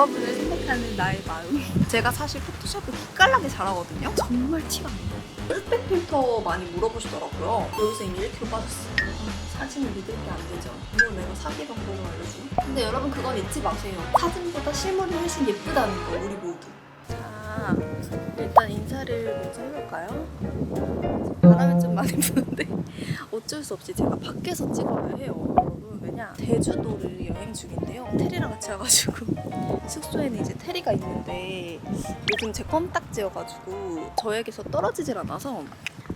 여러분을 생각하는 나의 마음. 제가 사실 포토샵을 기깔나게 잘하거든요. 정말 티가 안 나요. 흑백 필터 많이 물어보시더라고요. 여기서 이미 1kg 빠졌어요. 사진을 믿을 게 안 되죠. 이걸 내가 사기 방법을 알려주나? 근데 여러분 그건 잊지 마세요. 사진보다 실물이 훨씬 예쁘다는 거, 우리 모두. 자, 일단 인사를 먼저 해볼까요? 바람이 좀 많이 부는데 어쩔 수 없이 제가 밖에서 찍어야 해요, 여러분. 왜냐, 제주도를 여행 중인데요. 테리랑 같이 와가지고 숙소에는 이제 테리가 있는데 요즘 제 껌딱지여가지고 저에게서 떨어지질 않아서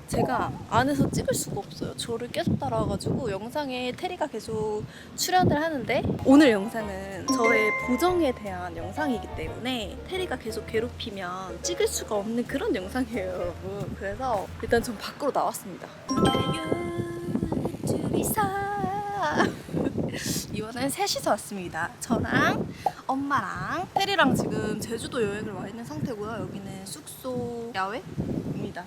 제가 안에서 찍을 수가 없어요. 저를 계속 따라와가지고 영상에 테리가 계속 출연을 하는데, 오늘 영상은 저의 보정에 대한 영상이기 때문에 테리가 계속 괴롭히면 찍을 수가 없는 그런 영상이에요, 여러분. 그래서 일단 전 밖으로 나왔습니다. 유주리사 이번엔 셋이서 왔습니다. 저랑 엄마랑 테리랑 지금 제주도 여행을 와 있는 상태고요. 여기는 숙소 야외입니다.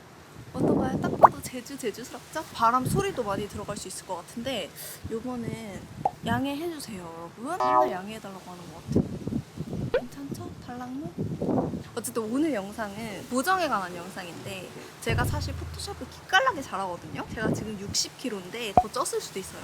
어떤가요? 딱 봐도 제주스럽죠? 바람 소리도 많이 들어갈 수 있을 것 같은데 요거는 양해해주세요, 여러분. 맨날 양해해달라고 하는 것 같아요. 괜찮죠? 달랑무? 어쨌든 오늘 영상은 보정에 관한 영상인데, 제가 사실 포토샵을 기깔나게 잘하거든요. 제가 지금 60kg인데 더 쪘을 수도 있어요.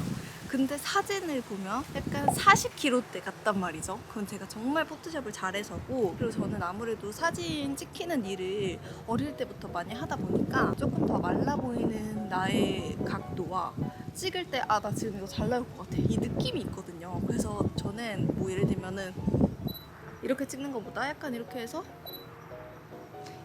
근데 사진을 보면 약간 40kg대 같단 말이죠. 그건 제가 정말 포토샵을 잘해서고, 그리고 저는 아무래도 사진 찍히는 일을 어릴 때부터 많이 하다 보니까 조금 더 말라 보이는 나의 각도와 찍을 때 나 지금 이거 잘 나올 것 같아, 이 느낌이 있거든요. 그래서 저는 뭐 예를 들면은 이렇게 찍는 것보다 약간 이렇게 해서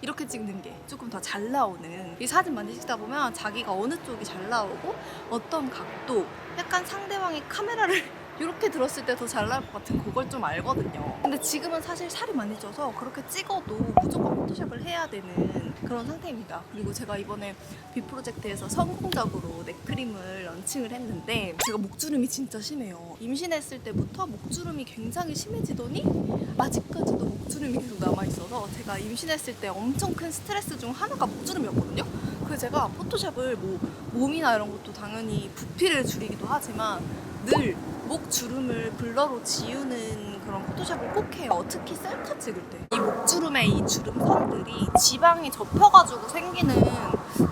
이렇게 찍는 게 조금 더 잘 나오는, 이 사진 많이 찍다 보면 자기가 어느 쪽이 잘 나오고 어떤 각도, 약간 상대방의 카메라를 이렇게 들었을 때 더 잘 나올 것 같은 그걸 좀 알거든요. 근데 지금은 사실 살이 많이 쪄서 그렇게 찍어도 무조건 포토샵을 해야 되는 그런 상태입니다. 그리고 제가 이번에 뷰프로젝트에서 성공적으로 넥크림을 런칭을 했는데, 제가 목주름이 진짜 심해요. 임신했을 때부터 목주름이 굉장히 심해지더니 아직까지도 목주름이 계속 남아있어서 제가 임신했을 때 엄청 큰 스트레스 중 하나가 목주름이었거든요. 그래서 제가 포토샵을 뭐 몸이나 이런 것도 당연히 부피를 줄이기도 하지만 늘 목주름을 블러로 지우는 그런 포토샵을 꼭 해요. 특히 셀카 찍을 때. 이 목주름의 이 주름선들이 지방이 접혀가지고 생기는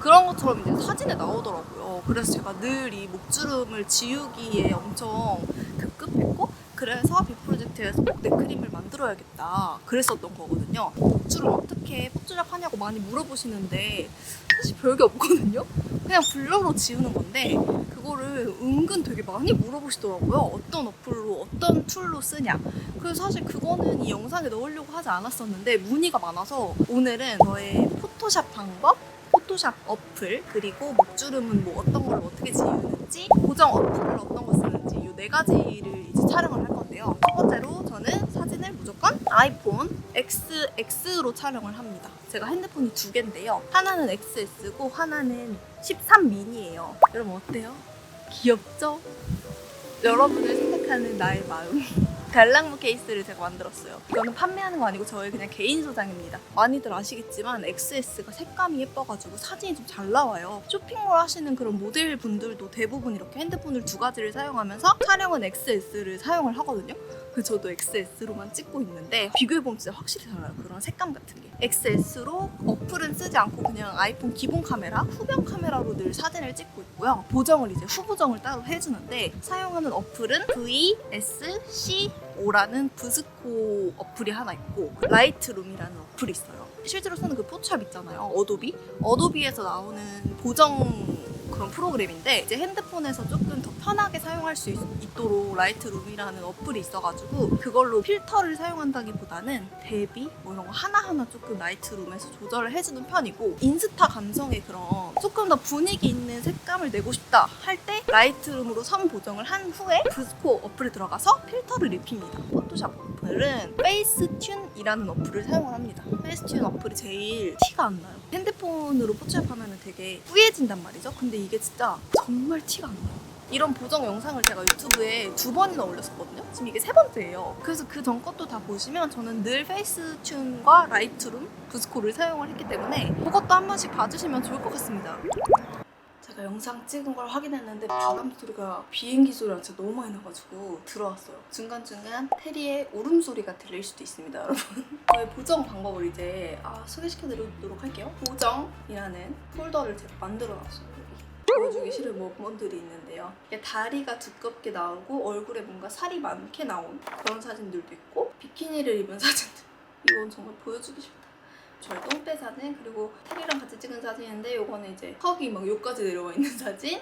그런 것처럼 이제 사진에 나오더라고요. 그래서 제가 늘 이 목주름을 지우기에 엄청 급급했고, 그래서 뷰프로젝트에서 꼭 넥크림을 만들어야겠다 그랬었던 거거든요. 목주름 어떻게 포토샵 하냐고 많이 물어보시는데 사실 별게 없거든요. 그냥 블러로 지우는 건데 그거를 은근 되게 많이 물어보시더라고요. 어떤 어플로, 어떤 툴로 쓰냐. 그래서 사실 그거는 이 영상에 넣으려고 하지 않았었는데 문의가 많아서 오늘은 저의 포토샵 방법, 포토샵 어플, 그리고 목주름은 뭐 어떤 걸로 어떻게 지우는지, 보정 어플을 어떤 거 쓰는지 이 4가지를 이제 촬영을 할 건데요. 첫 번째로 저는 사진을 무조건 아이폰 XS로 촬영을 합니다. 제가 핸드폰이 2개인데요. 하나는 XS고 하나는 13 미니예요. 여러분 어때요? 귀엽죠? 여러분을 생각하는 나의 마음. 달랑무 케이스를 제가 만들었어요. 이거는 판매하는 거 아니고 저의 그냥 개인 소장입니다. 많이들 아시겠지만 XS가 색감이 예뻐가지고 사진이 좀 잘 나와요. 쇼핑몰 하시는 그런 모델 분들도 대부분 이렇게 핸드폰을 2가지를 사용하면서 촬영은 XS를 사용을 하거든요. 그래서 저도 XS로만 찍고 있는데 비교해보면 진짜 확실히 달라요. 그런 색감 같은 게. XS로 어플은 쓰지 않고 그냥 아이폰 기본 카메라, 후면 카메라로 늘 사진을 찍고 있고요. 보정을 이제 후보정을 따로 해주는데, 사용하는 어플은 VSC5라는 브스코 어플이 하나 있고, 라이트룸이라는 어플이 있어요. 실제로 쓰는 그 포토샵 있잖아요, 어도비에서 나오는 보정 그런 프로그램인데, 이제 핸드폰에서 조금 더 편하게 사용할 수 있도록 라이트룸이라는 어플이 있어가지고 그걸로 필터를 사용한다기보다는 대비 뭐 이런 거 하나하나 조금 라이트룸에서 조절을 해주는 편이고, 인스타 감성의 그런 조금 더 분위기 있는 색감을 내고 싶다 할 때 라이트룸으로 선 보정을 한 후에 브스코 어플에 들어가서 필터를 입힙니다. 포토샵 어플은 페이스튠이라는 어플을 사용을 합니다. 페이스튠 어플이 제일 티가 안 나요. 핸드폰으로 포토샵 하면 되게 뿌얘진단 말이죠. 근데 이게 진짜 정말 티가 안 나요. 이런 보정 영상을 제가 유튜브에 2번이나 올렸었거든요. 지금 이게 3번째예요. 그래서 그 전 것도 다 보시면 저는 늘 페이스튠과 라이트룸, 브스코를 사용을 했기 때문에 그것도 한 번씩 봐주시면 좋을 것 같습니다. 제가 제가 영상 찍은 걸 확인했는데 바람 소리가 비행기 소리랑 진짜 너무 많이 나가지고 들어왔어요. 중간중간 테리의 울음소리가 들릴 수도 있습니다, 여러분. 저의 보정 방법을 이제 소개시켜드리도록 할게요. 보정이라는 폴더를 제가 만들어놨어요. 보여주기 싫은 모먼들이 있는데요. 이게 다리가 두껍게 나오고 얼굴에 뭔가 살이 많게 나온 그런 사진들도 있고, 비키니를 입은 사진들. 이건 정말 보여주기 싫다. 저의 똥배 사진, 그리고 테리랑 같이 찍은 사진인데 요거는 이제 턱이 막 여기까지 내려와 있는 사진.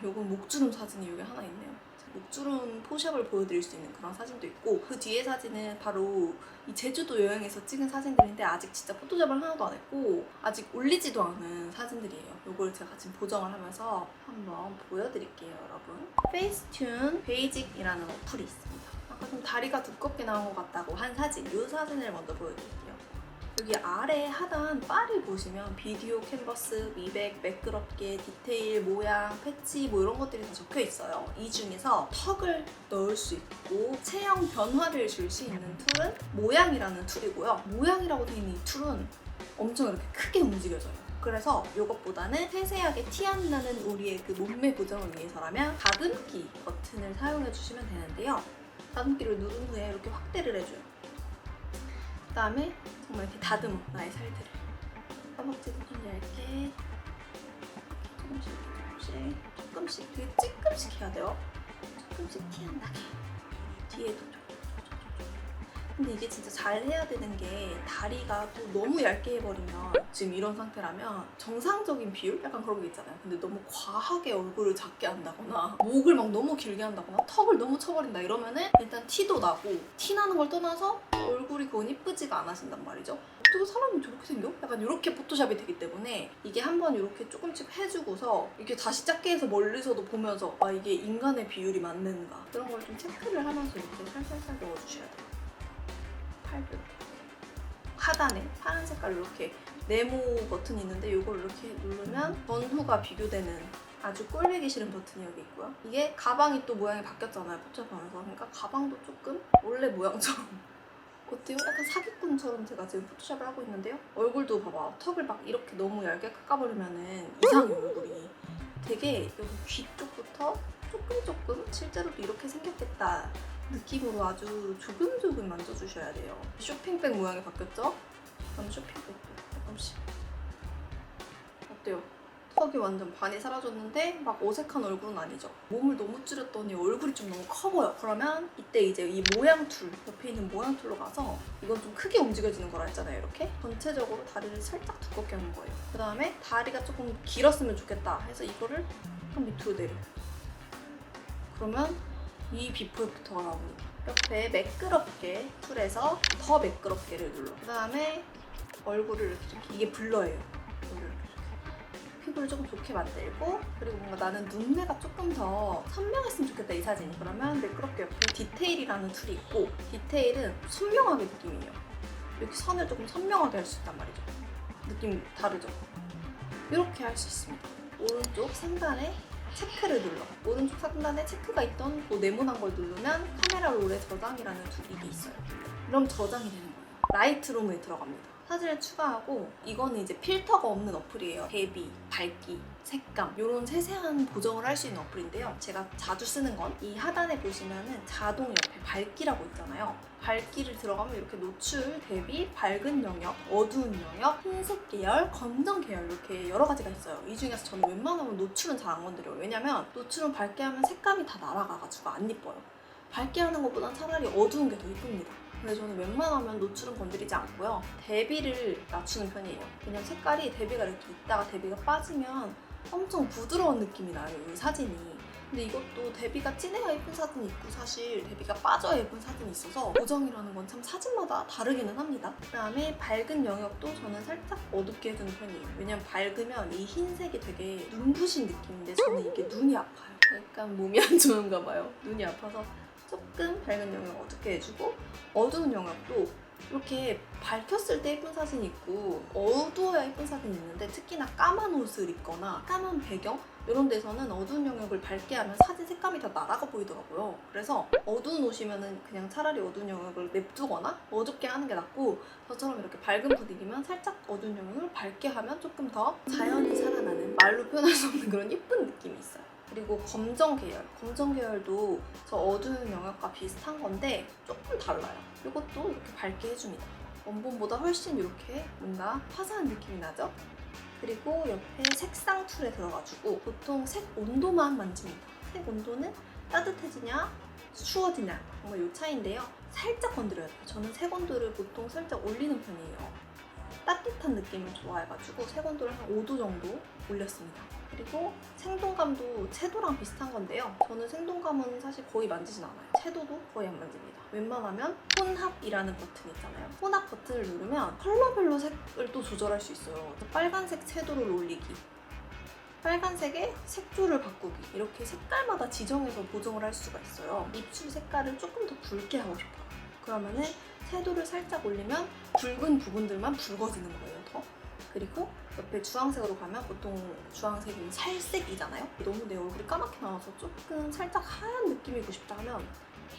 요건 목주름 사진이 여기 하나 있네요. 목주름 포샵을 보여드릴 수 있는 그런 사진도 있고, 그 뒤에 사진은 바로 이 제주도 여행에서 찍은 사진들인데 아직 진짜 포토샵을 하나도 안 했고 아직 올리지도 않은 사진들이에요. 요걸 제가 지금 보정을 하면서 한번 보여드릴게요, 여러분. 페이스튠 베이직이라는 어플이 있습니다. 아까 좀 다리가 두껍게 나온 것 같다고 한 사진, 이 사진을 먼저 보여드릴게요. 여기 아래 하단 바를 보시면 비디오, 캔버스, 미백, 매끄럽게, 디테일, 모양, 패치 뭐 이런 것들이 다 적혀 있어요. 이 중에서 턱을 넣을 수 있고 체형 변화를 줄 수 있는 툴은 모양이라는 툴이고요. 모양이라고 되어 있는 이 툴은 엄청 이렇게 크게 움직여져요. 그래서 이것보다는 세세하게 티 안 나는 우리의 그 몸매 보정을 위해서라면 다듬기 버튼을 사용해 주시면 되는데요. 다듬기를 누른 후에 이렇게 확대를 해줘요. 그 다음에 정말 이렇게 다듬어, 나의 살들을. 허벅지도 좀 얇게 조금씩 되게 찌끔씩 해야 돼요. 조금씩 티 안 나게. 뒤에도 좀. 근데 이게 진짜 잘 해야 되는 게, 다리가 또 너무 얇게 해버리면, 지금 이런 상태라면 정상적인 비율? 약간 그런 게 있잖아요. 근데 너무 과하게 얼굴을 작게 한다거나 목을 막 너무 길게 한다거나 턱을 너무 쳐버린다 이러면은 일단 티도 나고, 티 나는 걸 떠나서 얼굴이 그건 이쁘지가 않아진단 말이죠. 어떻게 사람이 저렇게 생겨? 약간 이렇게 포토샵이 되기 때문에 이게 한번 이렇게 조금씩 해주고서 이렇게 다시 작게 해서 멀리서도 보면서 이게 인간의 비율이 맞는가, 그런 걸 좀 체크를 하면서 이렇게 살살살 넣어주셔야 돼요. 팔도 하단에 파란 색깔로 이렇게 네모 버튼이 있는데 이걸 이렇게 누르면 전후가 비교되는 아주 꼴보기 싫은 버튼이 여기 있고요. 이게 가방이 또 모양이 바뀌었잖아요, 포토샵하면서. 그러니까 가방도 조금 원래 모양처럼 어때요? 약간 사기꾼처럼 제가 지금 포토샵을 하고 있는데요. 얼굴도 봐봐, 턱을 막 이렇게 너무 얇게 깎아버리면은 이상해, 얼굴이. 되게 여기 귀 쪽부터 조금 실제로도 이렇게 생겼겠다 느낌으로 아주 조금 만져주셔야 돼요. 쇼핑백 모양이 바뀌었죠? 그럼 쇼핑백도 조금씩. 어때요? 턱이 완전 반이 사라졌는데 막 어색한 얼굴은 아니죠? 몸을 너무 줄였더니 얼굴이 좀 너무 커 보여. 그러면 이때 이제 이 모양 툴, 옆에 있는 모양 툴로 가서, 이건 좀 크게 움직여지는 거라 했잖아요, 이렇게. 전체적으로 다리를 살짝 두껍게 하는 거예요. 그 다음에 다리가 조금 길었으면 좋겠다 해서 이거를 한 밑으로 내려요. 그러면 이 비포 애프터가 나옵니다. 옆에 매끄럽게 툴에서 더 매끄럽게를 눌러. 그 다음에 얼굴을 이렇게 이게 블러예요. 피부를 조금 좋게 만들고, 그리고 뭔가 나는 눈매가 조금 더 선명했으면 좋겠다, 이 사진이. 그러면 매끄럽게 옆에 디테일이라는 툴이 있고, 디테일은 선명하게 느낌이에요. 여기 선을 조금 선명하게 할 수 있단 말이죠. 느낌 다르죠? 이렇게 할 수 있습니다. 오른쪽 상단에 체크를 눌러. 오른쪽 상단에 체크가 있던 그 네모난 걸 누르면 카메라 롤에 저장이라는 툴이 있어요. 그럼 저장이 되는 거예요. 라이트룸에 들어갑니다. 사진을 추가하고, 이거는 이제 필터가 없는 어플이에요. 대비, 밝기, 색감 이런 세세한 보정을 할 수 있는 어플인데요. 제가 자주 쓰는 건 이 하단에 보시면은 자동 옆에 밝기라고 있잖아요. 밝기를 들어가면 이렇게 노출, 대비, 밝은 영역, 어두운 영역, 흰색 계열, 검정 계열 이렇게 여러 가지가 있어요. 이 중에서 저는 웬만하면 노출은 잘 안 건드려요. 왜냐면 노출은 밝게 하면 색감이 다 날아가가지고 안 이뻐요. 밝게 하는 것보단 차라리 어두운 게 더 이쁩니다. 근데 저는 웬만하면 노출은 건드리지 않고요. 대비를 낮추는 편이에요. 왜냐면 색깔이 대비가 이렇게 있다가 대비가 빠지면 엄청 부드러운 느낌이 나요, 이 사진이. 근데 이것도 대비가 진해야 예쁜 사진이 있고, 사실 대비가 빠져야 예쁜 사진이 있어서 보정이라는 건 참 사진마다 다르기는 합니다. 그 다음에 밝은 영역도 저는 살짝 어둡게 해주는 편이에요. 왜냐면 밝으면 이 흰색이 되게 눈부신 느낌인데 저는 이게 눈이 아파요. 약간 몸이 안 좋은가 봐요. 눈이 아파서 조금 밝은 영역 어둡게 해주고, 어두운 영역도 이렇게 밝혔을 때 예쁜 사진이 있고 어두워야 예쁜 사진이 있는데, 특히나 까만 옷을 입거나 까만 배경 이런 데서는 어두운 영역을 밝게 하면 사진 색감이 다 날아가 보이더라고요. 그래서 어두운 옷이면은 그냥 차라리 어두운 영역을 냅두거나 어둡게 하는 게 낫고, 저처럼 이렇게 밝은 분위기면 살짝 어두운 영역을 밝게 하면 조금 더 자연이 살아나는 말로 표현할 수 없는 그런 예쁜 느낌이 있어요. 그리고 검정 계열. 검정 계열도 저 어두운 영역과 비슷한 건데 조금 달라요. 이것도 이렇게 밝게 해줍니다. 원본보다 훨씬 이렇게 뭔가 화사한 느낌이 나죠? 그리고 옆에 색상 툴에 들어가지고 보통 색 온도만 만집니다. 색 온도는 따뜻해지냐 추워지냐 정말 요 차이인데요. 살짝 건드려야 돼요. 저는 색 온도를 보통 살짝 올리는 편이에요. 따뜻한 느낌을 좋아해가지고 색 온도를 한 5도 정도 올렸습니다. 그리고 생동감도 채도랑 비슷한 건데요. 저는 생동감은 사실 거의 만지진 않아요. 채도도 거의 안 만집니다. 웬만하면 혼합이라는 버튼 있잖아요. 혼합 버튼을 누르면 컬러별로 색을 또 조절할 수 있어요. 빨간색 채도를 올리기, 빨간색의 색조를 바꾸기, 이렇게 색깔마다 지정해서 보정을 할 수가 있어요. 입술 색깔을 조금 더 붉게 하고 싶어요. 그러면은 채도를 살짝 올리면 붉은 부분들만 붉어지는 거예요, 더. 그리고 옆에 주황색으로 가면 보통 주황색이 살색이잖아요. 너무 내 얼굴이 까맣게 나와서 조금 살짝 하얀 느낌이고 싶다 하면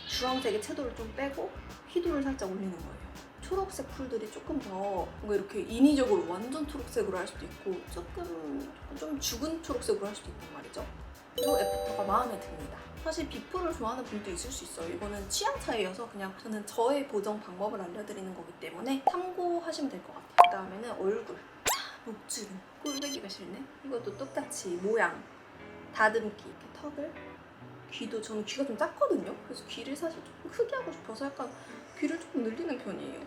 주황색의 채도를 좀 빼고 희도를 살짝 올리는 거예요. 초록색 쿨들이 조금 더 뭔가 이렇게 인위적으로 완전 초록색으로 할 수도 있고 조금 좀 죽은 초록색으로 할 수도 있단 말이죠. 이 애프터가 마음에 듭니다. 사실 비프를 좋아하는 분도 있을 수 있어요. 이거는 취향 차이여서 그냥 저는 저의 보정 방법을 알려드리는 거기 때문에 참고하시면 될 것 같아요. 그 다음에는 얼굴. 목주름. 꼴배기가 싫네. 이것도 똑같이 모양, 다듬기, 이렇게 턱을. 귀도 저는 귀가 좀 작거든요. 그래서 귀를 사실 조금 크게 하고 싶어서 약간 귀를 조금 늘리는 편이에요.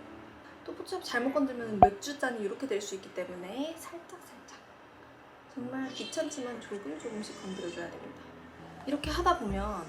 또 포착 잘못 건들면 맥주잔이 이렇게 될 수 있기 때문에 살짝 정말 귀찮지만 조금씩 건드려줘야 됩니다. 이렇게 하다 보면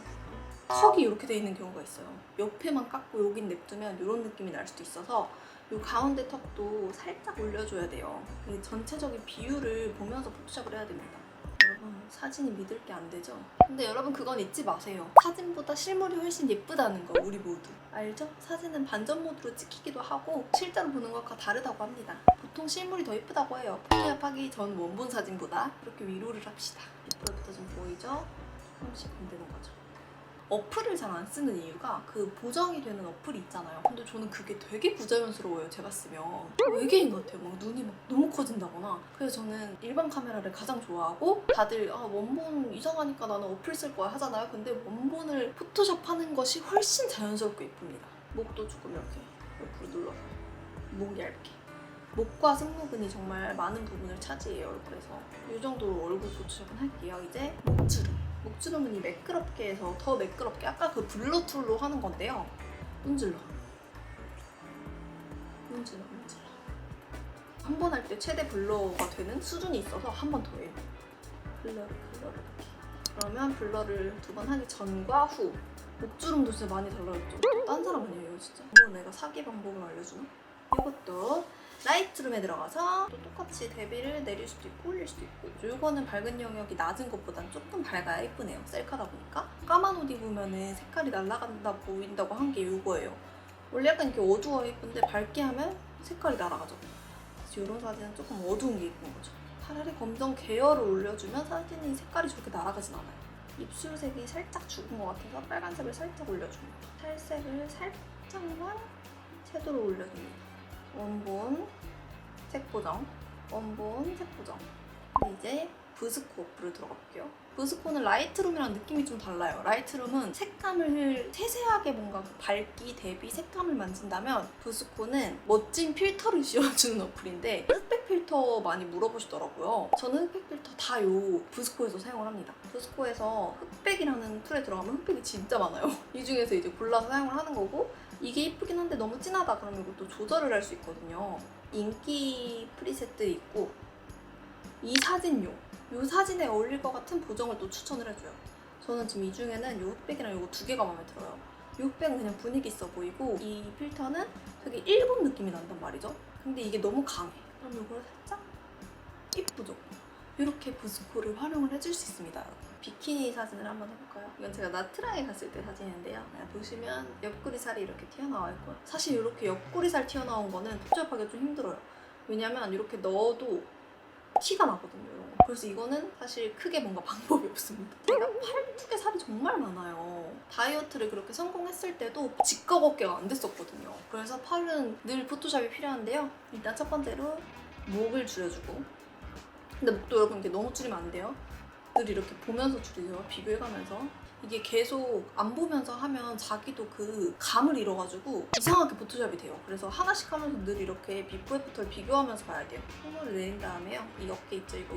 턱이 이렇게 돼 있는 경우가 있어요. 옆에만 깎고 여긴 냅두면 이런 느낌이 날 수도 있어서 이 가운데 턱도 살짝 올려줘야 돼요. 이 전체적인 비율을 보면서 포토샵을 해야 됩니다. 여러분 사진이 믿을 게 안 되죠? 근데 여러분 그건 잊지 마세요. 사진보다 실물이 훨씬 예쁘다는 거 우리 모두 알죠? 사진은 반전 모드로 찍히기도 하고 실제로 보는 것과 다르다고 합니다. 보통 실물이 더 예쁘다고 해요. 포토샵하기 전 원본 사진보다. 이렇게 위로를 합시다. 이쁘부터 좀 보이죠? 조금씩 건드는 거죠. 어플을 잘 안 쓰는 이유가 그 보정이 되는 어플이 있잖아요. 근데 저는 그게 되게 부자연스러워요. 제가 쓰면 외계인 같아요. 막 눈이 막 너무 커진다거나. 그래서 저는 일반 카메라를 가장 좋아하고 다들 원본 이상하니까 나는 어플 쓸 거야 하잖아요. 근데 원본을 포토샵하는 것이 훨씬 자연스럽고 예쁩니다. 목도 조금 이렇게 옆으로 눌러서 목 얇게. 목과 승모근이 정말 많은 부분을 차지해요. 얼굴에서 이 정도로 얼굴 포토샵은 할게요. 이제 목주름. 목주름은 이 매끄럽게 해서 더 매끄럽게 아까 그 블러 툴로 하는 건데요. 문질러 한 번 할 때 최대 블러가 되는 수준이 있어서 한 번 더 해요. 블러를 이렇게. 그러면 블러를 2번 하기 전과 후. 목주름도 진짜 많이 달라졌죠. 딴 사람 아니에요 진짜. 이거 내가 사기 방법을 알려주나? 이것도 라이트룸에 들어가서 또 똑같이 대비를 내릴 수도 있고 올릴 수도 있고. 이거는 밝은 영역이 낮은 것보단 조금 밝아야 예쁘네요. 셀카다 보니까. 까만 옷 입으면 색깔이 날아간다 보인다고 한 게 이거예요. 원래 약간 이렇게 어두워야 예쁜데 밝게 하면 색깔이 날아가죠. 그래서 이런 사진은 조금 어두운 게 예쁜 거죠. 차라리 검정 계열을 올려주면 사진이 색깔이 저렇게 날아가진 않아요. 입술색이 살짝 죽은 것 같아서 빨간색을 살짝 올려줍니다. 살색을 살짝만 채도로 올려줍니다. 원본 색 보정, 원본 색 보정. 이제 브스코 어플을 들어가 볼게요. 브스코는 라이트룸이랑 느낌이 좀 달라요. 라이트룸은 색감을 세세하게 뭔가 밝기, 대비, 색감을 만진다면 브스코는 멋진 필터를 씌워주는 어플인데 흑백 필터 많이 물어보시더라고요. 저는 흑백 필터 다 요 브스코에서 사용을 합니다. 브스코에서 흑백이라는 툴에 들어가면 흑백이 진짜 많아요. 이 중에서 이제 골라서 사용을 하는 거고 이게 이쁘긴 한데 너무 진하다 그러면 이것도 조절을 할 수 있거든요. 인기 프리셋들이 있고 이 사진용 이 사진에 어울릴 것 같은 보정을 또 추천을 해줘요. 저는 지금 이 중에는 이 흑백이랑 이거 2개가 마음에 들어요. 이 흑백은 그냥 분위기 있어 보이고 이 필터는 되게 일본 느낌이 난단 말이죠. 근데 이게 너무 강해. 그럼 이걸 살짝 이쁘죠? 이렇게 브스코를 활용을 해줄 수 있습니다. 비키니 사진을 한번 해볼까요? 이건 제가 나트랑에 갔을 때 사진인데요. 보시면 옆구리 살이 이렇게 튀어나와 있고요. 사실 이렇게 옆구리 살 튀어나온 거는 포토샵하기가 좀 힘들어요. 왜냐면 이렇게 넣어도 티가 나거든요. 이런 거. 그래서 이거는 사실 크게 뭔가 방법이 없습니다. 제가 팔뚝에 살이 정말 많아요. 다이어트를 그렇게 성공했을 때도 직각 어깨가 안 됐었거든요. 그래서 팔은 늘 포토샵이 필요한데요. 일단 첫 번째로 목을 줄여주고 근데 목도 여러분 이게 너무 줄이면 안 돼요. 늘 이렇게 보면서 줄이세요. 비교해가면서. 이게 계속 안 보면서 하면 자기도 그 감을 잃어가지고 이상하게 포토샵이 돼요. 그래서 하나씩 하면서 늘 이렇게 비포 애프터를 비교하면서 봐야 돼요. 손으로 내린 다음에요. 이 어깨 있죠? 이거.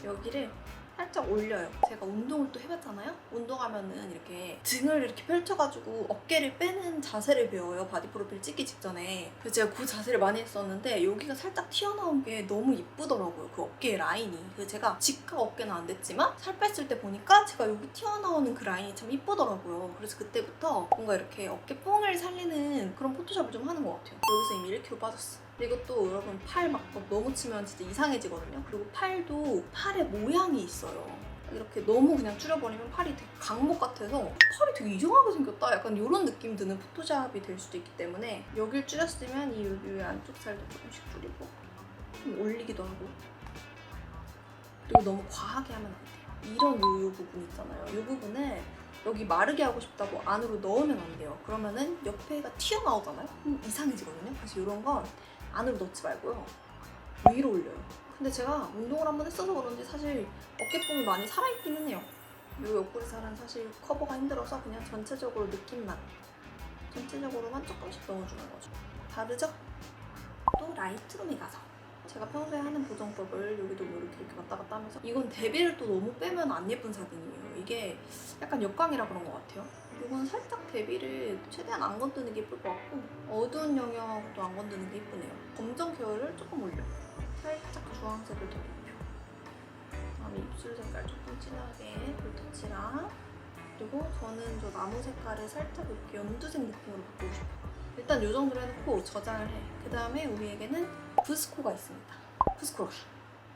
여기를 살짝 올려요. 제가 운동을 또 해봤잖아요? 운동하면은 이렇게 등을 이렇게 펼쳐가지고 어깨를 빼는 자세를 배워요. 바디 프로필 찍기 직전에. 그래서 제가 그 자세를 많이 했었는데 여기가 살짝 튀어나온 게 너무 이쁘더라고요. 그 어깨의 라인이. 그래서 제가 직각 어깨는 안 됐지만 살 뺐을 때 보니까 제가 여기 튀어나오는 그 라인이 참 이쁘더라고요. 그래서 그때부터 뭔가 이렇게 어깨 뽕을 살리는 그런 포토샵을 좀 하는 것 같아요. 여기서 이미 1kg 빠졌어. 그리고 또 여러분 팔 막 너무 치면 진짜 이상해지거든요. 그리고 팔도 팔에 모양이 있어요. 이렇게 너무 그냥 줄여버리면 팔이 되게 강목 같아서 팔이 되게 이상하게 생겼다 약간 이런 느낌 드는 포토샵이 될 수도 있기 때문에 여길 줄였으면 이 여기 안쪽 살도 조금씩 줄이고 좀 올리기도 하고 그리고 너무 과하게 하면 안 돼요. 이런 요 부분 있잖아요. 이 부분을 여기 마르게 하고 싶다고 안으로 넣으면 안 돼요. 그러면은 옆에가 튀어나오잖아요? 이상해지거든요. 그래서 이런 건 안으로 넣지 말고요. 위로 올려요. 근데 제가 운동을 한번 했어서 그런지 사실 어깨뽕이 많이 살아있기는 해요. 이 옆구리 살은 사실 커버가 힘들어서 그냥 전체적으로 느낌만 전체적으로만 조금씩 넣어주는 거죠. 다르죠? 또 라이트룸에 가서 제가 평소에 하는 보정법을 여기도 뭐 이렇게 왔다 갔다 하면서 이건 대비를 또 너무 빼면 안 예쁜 사진이에요. 이게 약간 역광이라 그런 것 같아요. 이건 살짝 대비를 최대한 안 건드는 게 예쁠 것 같고 어두운 영역도 안 건드는 게 예쁘네요. 검정 계열을 조금 올려. 살짝 주황색을 더 입혀. 그다음에 입술 색깔 조금 진하게 볼터치랑 그리고 저는 저 나무 색깔을 살짝 이렇게 연두색 느낌으로 바꾸고 싶어요. 일단 이 정도로 해놓고 저장을 해. 그 다음에 우리에게는 부스코가 있습니다. 부스코가.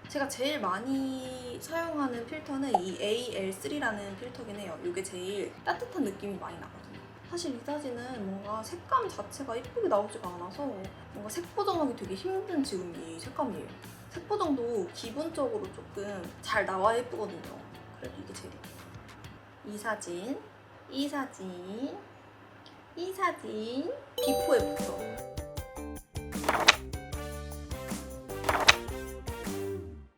제가 제일 많이 사용하는 필터는 이 AL3라는 필터긴 해요. 이게 제일 따뜻한 느낌이 많이 나거든요. 사실 이 사진은 뭔가 색감 자체가 예쁘게 나오지가 않아서 뭔가 색 보정하기 되게 힘든 지금 이 색감이에요. 색 보정도 기본적으로 조금 잘 나와야 예쁘거든요. 그래도 이게 제일 예뻐요. 이 사진 비포 애프터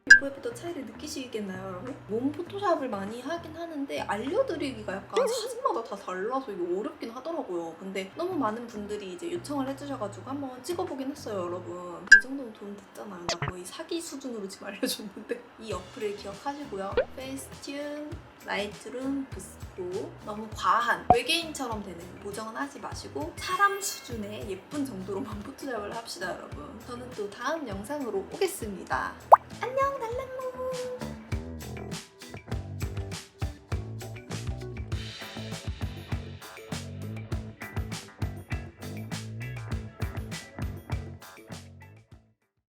비포 애프터 차이를 느끼시겠나요 여러분? 몸 포토샵을 많이 하긴 하는데 알려드리기가 약간 사진마다 다 달라서 이게 어렵긴 하더라고요. 근데 너무 많은 분들이 이제 요청을 해주셔가지고 한번 찍어보긴 했어요 여러분. 이 정도면 돈 됐잖아요. 나 거의 사기 수준으로 지금 알려줬는데 이 어플을 기억하시고요. 페이스튠, 라이트룸, 부스코 너무 과한 외계인처럼 되는 보정은 하지 마시고 사람 수준의 예쁜 정도로만 포토샵을 합시다 여러분. 저는 또 다음 영상으로 오겠습니다. 안녕 날랑무.